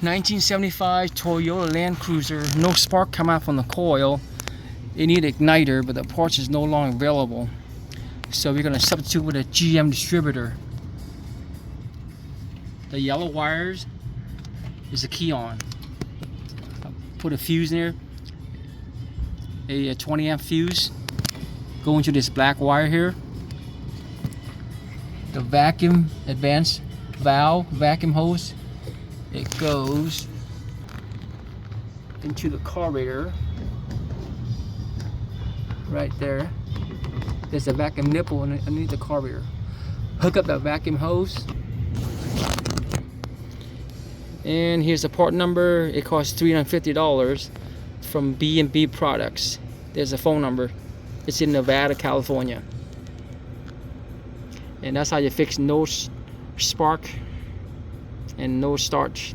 1975 Toyota Landcruiser. No spark come out from the coil. It need an igniter, but the parts is no longer available. So we're going to substitute with a GM distributor. The yellow wires is a key on. I'll put a fuse in there, a 20 amp fuse. Go into this black wire here. The vacuum advanced valve vacuum hose. It goes into the carburetor right there. There's a vacuum nipple underneath the carburetor. Hook up that vacuum hose. And here's the part number. It costs $350 from B&B Products. There's a phone number. It's in Nevada, California. And that's how you fix no spark and no start